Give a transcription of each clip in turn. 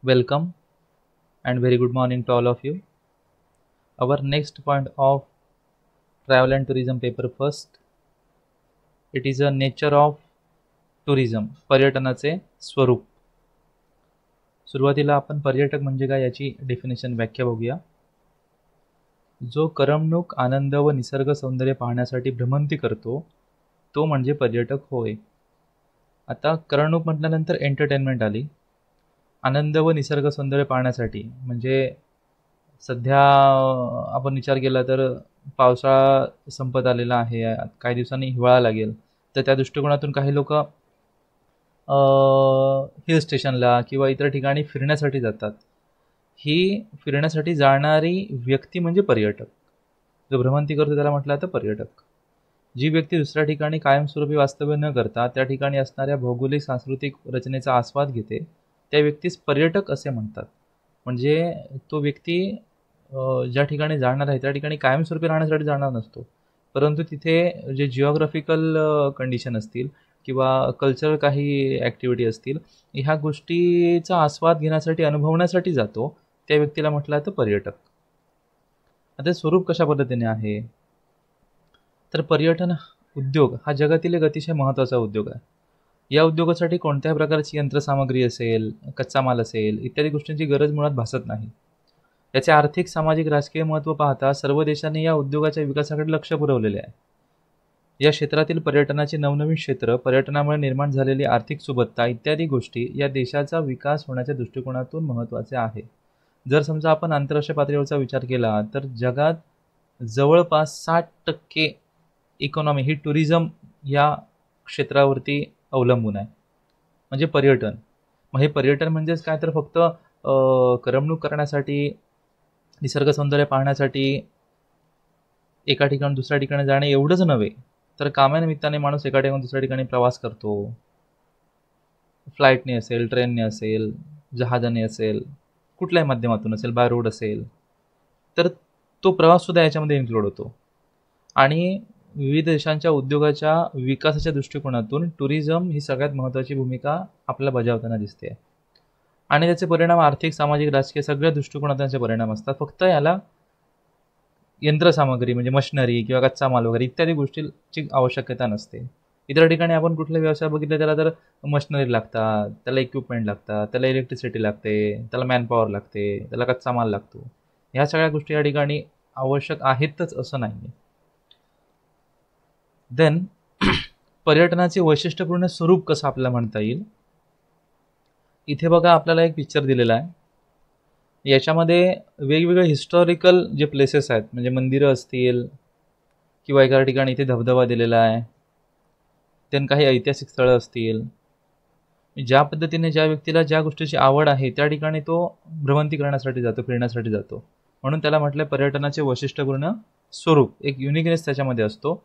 Welcome and very good morning to all of you. Our next point of travel and tourism paper first. It is a nature of tourism. पर्यटनाचे स्वरूप. सुरुवातीला आपण पर्यटक म्हणजे काय याची definition व्याख्या बघूया. जो करमणूक, आनंद व निसर्ग सौंदर्य पाहण्यासाठी भ्रमंती करतो तो म्हणजे पर्यटक होय. आता करमणूक म्हटल्यानंतर एंटरटेनमेंट आली. आनंद व निसर्ग सौंदर्य पाहण्यासाठी म्हणजे सध्या आपण विचार केला तर पावसाळा संपत आलेला आहे, काही दिवसांनी हिवाळा लागेल, तर त्या दृष्टिकोनातून काही लोक हिल स्टेशनला किंवा इतर ठिकाणी फिरण्यासाठी जातात. ही फिरण्यासाठी जाणारी व्यक्ती म्हणजे पर्यटक. जो भ्रमंती करतो त्याला म्हटलं तर पर्यटक. जी व्यक्ती दुसऱ्या ठिकाणी कायमस्वरूपी वास्तव्य न करता त्या ठिकाणी असणाऱ्या भौगोलिक सांस्कृतिक रचनेचा आस्वाद घेते त्या व्यक्तीस पर्यटक असे म्हणतात. म्हणजे तो व्यक्ती ज्या ठिकाणी जाणार आहे त्या ठिकाणी कायमस्वरूपी राहण्यासाठी जाणार नसतो, परंतु तिथे जे जिओग्राफिकल कंडिशन असतील किंवा कल्चरल काही ॲक्टिव्हिटी असतील, ह्या गोष्टीचा आस्वाद घेण्यासाठी, अनुभवण्यासाठी जातो, त्या व्यक्तीला म्हटलं तर पर्यटक. आता स्वरूप कशा पद्धतीने आहे तर पर्यटन उद्योग हा जगातील एक अतिशय महत्त्वाचा उद्योग आहे. या उद्योगासाठी कोणत्याही प्रकारची यंत्रसामग्री असेल, कच्चा माल असेल इत्यादी गोष्टींची गरज मुळात भासत नाही. याचे आर्थिक, सामाजिक, राजकीय महत्त्व पाहता सर्व देशांनी या उद्योगाच्या विकासाकडे लक्ष पुरवलेले आहे. या क्षेत्रातील पर्यटनाची नवनवीन क्षेत्र, पर्यटनामुळे निर्माण झालेली आर्थिक सुबत्ता इत्यादी गोष्टी या देशाचा विकास होण्याच्या दृष्टिकोनातून महत्त्वाचे आहे. जर समजा आपण आंतरराष्ट्रीय पातळीवरचा विचार केला तर जगात जवळपास 60% इकॉनॉमी ही टुरिझम या क्षेत्रावरती अवलंबून आहे, म्हणजे पर्यटन. मग हे पर्यटन म्हणजेच काय तर फक्त करमणूक करण्यासाठी, निसर्ग सौंदर्य पाहण्यासाठी एका ठिकाणी दुसऱ्या ठिकाणी जाणे एवढंच नव्हे, तर कामानिमित्ताने माणूस एका ठिकाणी दुसऱ्या ठिकाणी प्रवास करतो. फ्लाईटने असेल, ट्रेनने असेल, जहाजाने असेल, कुठल्याही माध्यमातून असेल, बाय रोड असेल, तर तो प्रवाससुद्धा याच्यामध्ये इन्क्लूड होतो. आणि विविध देशांच्या उद्योगाच्या विकासाच्या दृष्टिकोनातून टुरिझम ही सगळ्यात महत्त्वाची भूमिका आपल्याला बजावताना दिसते. आणि त्याचे परिणाम आर्थिक, सामाजिक, राजकीय सगळ्या दृष्टिकोनातून त्याचे परिणाम असतात. फक्त याला यंत्रसामग्री म्हणजे मशिनरी किंवा कच्चा माल वगैरे इत्यादी गोष्टींची आवश्यकता नसते. इतर ठिकाणी आपण कुठला व्यवसाय बघितला त्याला तर मशिनरी लागतात, त्याला इक्विपमेंट लागतात, त्याला इलेक्ट्रिसिटी लागते, त्याला मॅनपॉवर लागते, त्याला कच्चा माल लागतो. ह्या सगळ्या गोष्टी या ठिकाणी आवश्यक आहेतच असं नाही आहे. देन पर्यटनाचे वैशिष्ट्यपूर्ण स्वरूप कसं आपल्याला म्हणता येईल. इथे बघा आपल्याला एक पिक्चर दिलेला आहे. याच्यामध्ये वेगवेगळे हिस्टॉरिकल जे प्लेसेस आहेत, म्हणजे मंदिरं असतील किंवा एका ठिकाणी इथे धबधबा दिलेला आहे, त्यान काही ऐतिहासिक स्थळं असतील. ज्या पद्धतीने ज्या व्यक्तीला ज्या गोष्टीची आवड आहे त्या ठिकाणी तो भ्रमंती करण्यासाठी जातो, फिरण्यासाठी जातो, म्हणून त्याला म्हटलं पर्यटनाचे वैशिष्ट्यपूर्ण स्वरूप, एक युनिकनेस त्याच्यामध्ये असतो.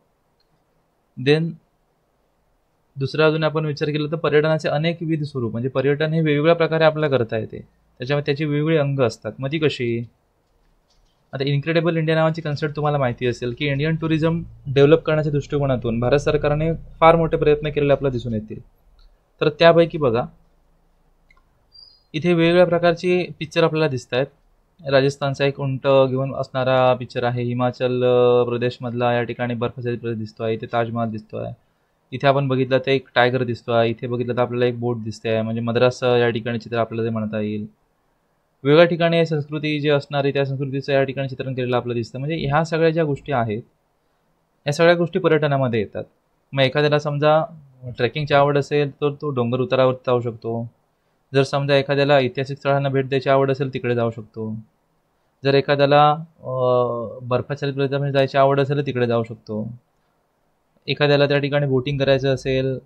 देन दुसरा अजून आपण विचार केला तर पर्यटनाचे अनेक विविध स्वरूप, म्हणजे पर्यटन हे वेगवेगळ्या प्रकारे आपल्याला करता येते, त्याच्यामध्ये त्याची वेगवेगळी अंग असतात. मग ती कशी. आता इन्क्रेडिबल इंडिया नावाची कन्सेप्ट तुम्हाला माहिती असेल की इंडियन टुरिझम डेव्हलप करण्याच्या दृष्टिकोनातून भारत सरकारने फार मोठे प्रयत्न केलेले आपल्याला दिसून येतील. तर त्यापैकी बघा इथे वेगवेगळ्या प्रकारची पिक्चर आपल्याला दिसत आहेत. राजस्थानचा एक उंट घेऊन असणारा पिक्चर आहे, हिमाचल प्रदेशमधला या ठिकाणी बर्फाच्छादित प्रदेश दिसतो आहे, इथे ताजमहल दिसतो आहे, इथे आपण बघितलं तर एक टायगर दिसतो आहे, इथे बघितलं तर आपल्याला एक बोट दिसते आहे, म्हणजे मद्रास या ठिकाणी चित्र आपल्याला ते म्हणता येईल. वेगळ्या ठिकाणी संस्कृती जी असणारी त्या संस्कृतीचं या ठिकाणी चित्रण केलेलं आपल्याला दिसतं. म्हणजे ह्या सगळ्या ज्या गोष्टी आहेत या सगळ्या गोष्टी पर्यटनामध्ये येतात. मग एखाद्याला समजा ट्रेकिंगची आवड असेल तर तो डोंगर उतारावर जाऊ शकतो. जर समजा एखाद्याला ऐतिहासिक स्थळांना भेट द्यायची आवड असेल तिकडे जाऊ शकतो. जर एखाद्याला बर्फाच्छादित प्रदेशामध्ये जायची आवड असेल तर तिकडे जाऊ शकतो. एखाद्याला त्या ठिकाणी बोटिंग करायचं असेल,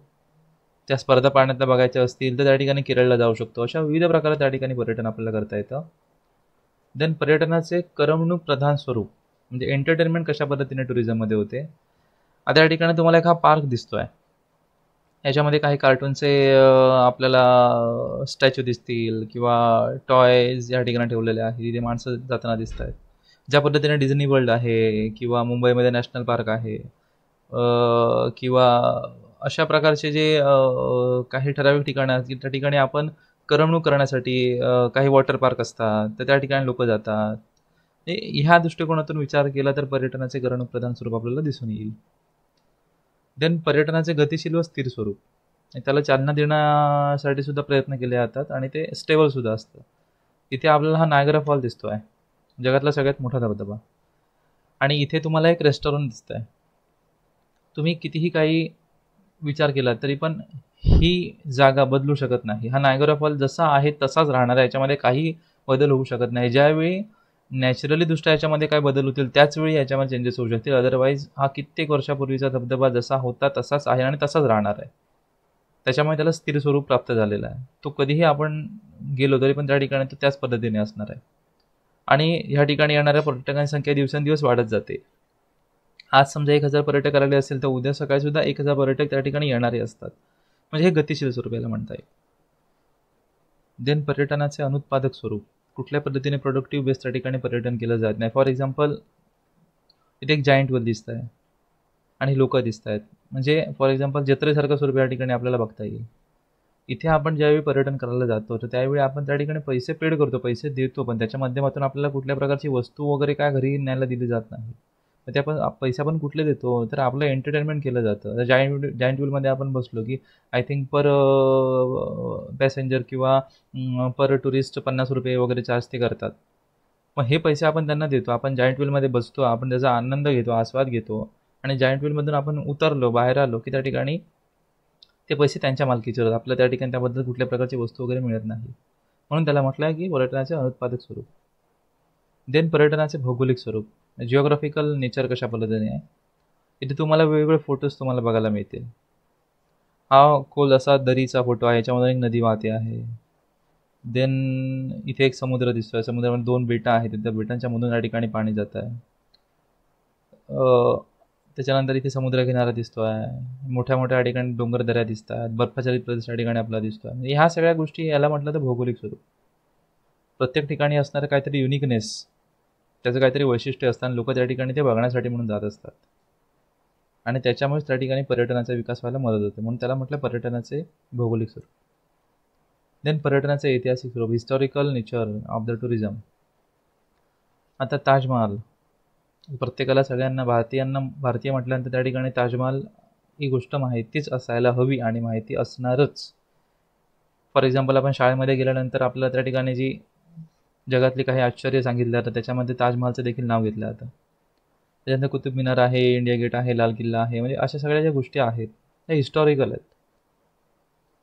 त्या स्पर्धा पाण्यातल्या बघायच्या असतील तर त्या ठिकाणी केरळला जाऊ शकतो. अशा विविध प्रकारे त्या ठिकाणी पर्यटन आपल्याला करता येतं. देन पर्यटनाचे करमणूक प्रधान स्वरूप म्हणजे एंटरटेनमेंट कशा पद्धतीने टुरिझममध्ये होते. आता या ठिकाणी तुम्हाला एक हा पार्क दिसतोय, याच्यामध्ये काही कार्टूनचे आपल्याला स्टॅच्यू दिसतील किंवा टॉयज या ठिकाणी ठेवलेले आहेत, तिथे माणसं जाताना दिसत आहेत. ज्या पद्धतीने डिझनी वर्ल्ड आहे किंवा मुंबईमध्ये नॅशनल पार्क आहे किंवा अशा प्रकारचे जे काही ठराविक ठिकाणं आहेत त्या ठिकाणी आपण करमणूक करण्यासाठी काही वॉटर पार्क असतात, तर त्या ठिकाणी लोक जातात. ह्या दृष्टिकोनातून विचार केला तर पर्यटनाचे करमणूकप्रधान स्वरूप आपल्याला दिसून येईल. देन पर्यटनाचे गतिशील व स्थिर स्वरूप, त्याला चालना देण्यासाठी सुद्धा प्रयत्न केले जातात आणि ते स्टेबल सुद्धा असतं. इथे आपल्याला हा नायगरा फॉल दिसतोय, जगातला सगळ्यात मोठा धबधबा, आणि इथे तुम्हाला एक रेस्टॉरंट दिसतंय. तुम्ही कितीही काही विचार केला तरी पण ही जागा बदलू शकत नाही. हा नायगरा फॉल जसा आहे तसाच राहणार आहे, याच्यामध्ये काही बदल होऊ शकत नाही. ज्यावेळी नॅचरली दृष्ट्या याच्यामध्ये काय बदल होतील त्याच वेळी याच्यामध्ये चेंजेस होऊ शकतील. अदरवाईज हा कित्येक वर्षापूर्वीचा धबधबा जसा होता तसाच आहे आणि तसाच राहणार आहे. त्याच्यामुळे त्याला स्थिर स्वरूप प्राप्त झालेलं आहे. तो कधीही आपण गेलो तरी पण त्या ठिकाणी तो त्याच पद्धतीने असणार आहे. आणि ह्या ठिकाणी येणाऱ्या पर्यटकांची संख्या दिवसेंदिवस वाढत जाते. आज समजा 1000 पर्यटक आलेले असेल तर उद्या सकाळी सुद्धा 1000 पर्यटक त्या ठिकाणी येणारे असतात. म्हणजे हे गतिशील स्वरूप याला म्हणता येईल. देन पर्यटनाचे अनुत्पादक स्वरूप, कुठल्या पद्धतीने प्रोडक्टिव्ह बेस त्या ठिकाणी पर्यटन केलं जात नाही. फॉर एक्झाम्पल इथे एक जायंट वेल दिसत आहे आणि लोक दिसत आहेत. म्हणजे फॉर एक्झाम्पल जत्रेसारखं स्वरूप या ठिकाणी आपल्याला बघता येईल. इथे आपण ज्यावेळी पर्यटन करायला जातो तर त्यावेळी आपण त्या ठिकाणी पैसे पेड करतो, पैसे देतो, पण त्याच्या माध्यमातून आपल्याला कुठल्या प्रकारची वस्तू वगैरे काय घरी न्यायला दिली जात नाही. तर ते आपण पैसे आपण कुठले देतो, तर आपलं एंटरटेनमेंट केलं जातं. जायंट व्हीलमध्ये आपण बसलो की आय थिंक पर पॅसेंजर किंवा पर टुरिस्ट 50 रुपये वगैरे चार्ज ते करतात. मग हे पैसे आपण त्यांना देतो, आपण जायंट व्हीलमध्ये बसतो, आपण त्याचा आनंद घेतो, आस्वाद घेतो, आणि जायंट व्हीलमधून आपण उतरलो, बाहेर आलो की त्या ठिकाणी ते पैसे त्यांच्या मालकीचे होतात. आपल्या त्या ठिकाणी त्याबद्दल कुठल्या प्रकारची वस्तू वगैरे मिळत नाही. म्हणून त्याला म्हटलं आहे की पर्यटनाचे अनुत्पादक स्वरूप. देन पर्यटनाचे भौगोलिक स्वरूप, जिओग्राफिकल नेचर कशा पद्धतीने आहे. इथे तुम्हाला वेगवेगळे फोटोज तुम्हाला बघायला मिळतील. हा खोल असा दरीचा फोटो आहे, याच्यामध्ये एक नदी वाहते आहे. देन इथे एक समुद्र दिसतोय, समुद्रामध्ये 2 बेटं आहेत, त्या बेटांच्या मधून या ठिकाणी पाणी जात आहे. त्याच्यानंतर इथे समुद्र किनारा दिसतोय, मोठ्या मोठ्या या ठिकाणी डोंगर दऱ्या दिसत आहेत, बर्फाच्छादित प्रदेश या ठिकाणी आपला दिसतोय. म्हणजे ह्या सगळ्या गोष्टी याला म्हटलं तर भौगोलिक स्वरूप. प्रत्येक ठिकाणी असणारं काहीतरी युनिकनेस, त्याचं काहीतरी वैशिष्ट्य असतं आणि लोक त्या ठिकाणी ते बघण्यासाठी म्हणून जात असतात, आणि त्याच्यामुळेच त्या ठिकाणी पर्यटनाचा विकास व्हायला मदत होते. म्हणून त्याला म्हटलं पर्यटनाचे भौगोलिक स्वरूप. देन पर्यटनाचे ऐतिहासिक स्वरूप, historical nature of the tourism. आता ताजमहाल, प्रत्येकाला, सगळ्यांना, भारतीय म्हटल्यानंतर त्या ठिकाणी ताजमहाल ही गोष्ट माहितीच असायला हवी आणि माहिती असणारच. फॉर एक्झाम्पल आपण शाळेमध्ये गेल्यानंतर आपल्याला त्या ठिकाणी जी जगातली काही आश्चर्य सांगितलं जातं त्याच्यामध्ये ताजमहालचं देखील नाव घेतलं जातं. त्याच्यानंतर कुतुब मिनार आहे, इंडिया गेट आहे, लाल किल्ला आहे. म्हणजे अशा सगळ्या ज्या गोष्टी आहेत त्या हिस्टॉरिकल आहेत,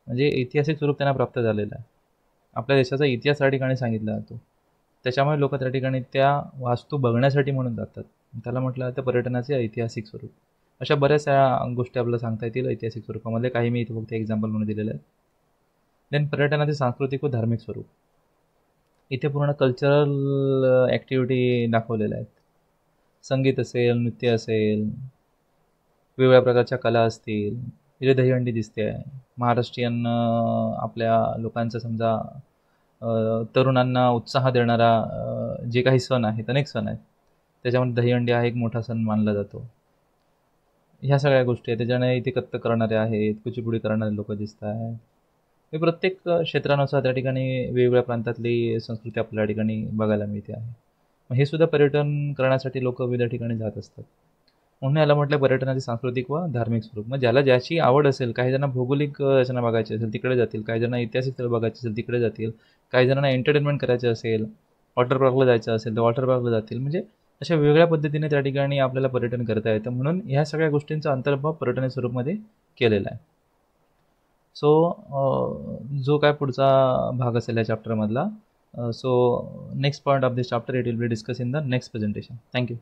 म्हणजे ऐतिहासिक स्वरूप त्यांना प्राप्त झालेलं आहे. आपल्या देशाचा इतिहास त्या ठिकाणी सांगितला जातो, त्याच्यामुळे लोक त्या ठिकाणी त्या वास्तू बघण्यासाठी म्हणून जातात. त्याला म्हटलं जातं पर्यटनाचे ऐतिहासिक स्वरूप. अशा बऱ्याचशा गोष्टी आपल्याला सांगता येतील ऐतिहासिक स्वरूपामध्ये, काही मी इथे फक्त एक्झाम्पल म्हणून दिलेलं आहे. देन पर्यटनाचे सांस्कृतिक व धार्मिक स्वरूप, इथे पूर्ण कल्चरल ॲक्टिव्हिटी दाखवलेल्या आहेत. संगीत असेल, नृत्य असेल, वेगवेगळ्या प्रकारच्या कला असतील. इथे दहीहंडी दिसते आहे. महाराष्ट्रीयन आपल्या लोकांचं समजा तरुणांना उत्साह देणारा जे काही सण आहेत, अनेक सण आहेत, त्याच्यामध्ये दहीहंडी हा एक मोठा सण मानला जातो. ह्या सगळ्या गोष्टी आहेत. त्याच्याने इथे कथ्थक करणारे आहेत, कुचिपुडी करणारे लोक दिसत आहेत. हे प्रत्येक क्षेत्रानुसार त्या ठिकाणी वेगवेगळ्या प्रांतातली संस्कृती आपल्या ठिकाणी बघायला मिळते आहे. मग हे सुद्धा पर्यटन करण्यासाठी लोक विविध ठिकाणी जात असतात. म्हणून याला म्हटलं पर्यटनाचे सांस्कृतिक व धार्मिक स्वरूप. मग ज्याला ज्याची आवड असेल, काही जणांना भौगोलिक रचना बघायची असेल तिकडे जातील, काही जणांना ऐतिहासिक स्थळ बघायची असेल तिकडे जातील, काही जणांना एंटरटेनमेंट करायचं असेल, वॉटर पार्कला जायचं असेल तर वॉटर पार्कला जातील. म्हणजे अशा वेगळ्या पद्धतीने त्या ठिकाणी आपल्याला पर्यटन करता येतं. म्हणून ह्या सगळ्या गोष्टींचा अंतर्भाव पर्यटन स्वरूपमध्ये केलेला आहे. सो जो काय पुढचा भाग असेल या चॅप्टरमधला, so next point of this chapter it will be discuss in the next presentation. Thank you.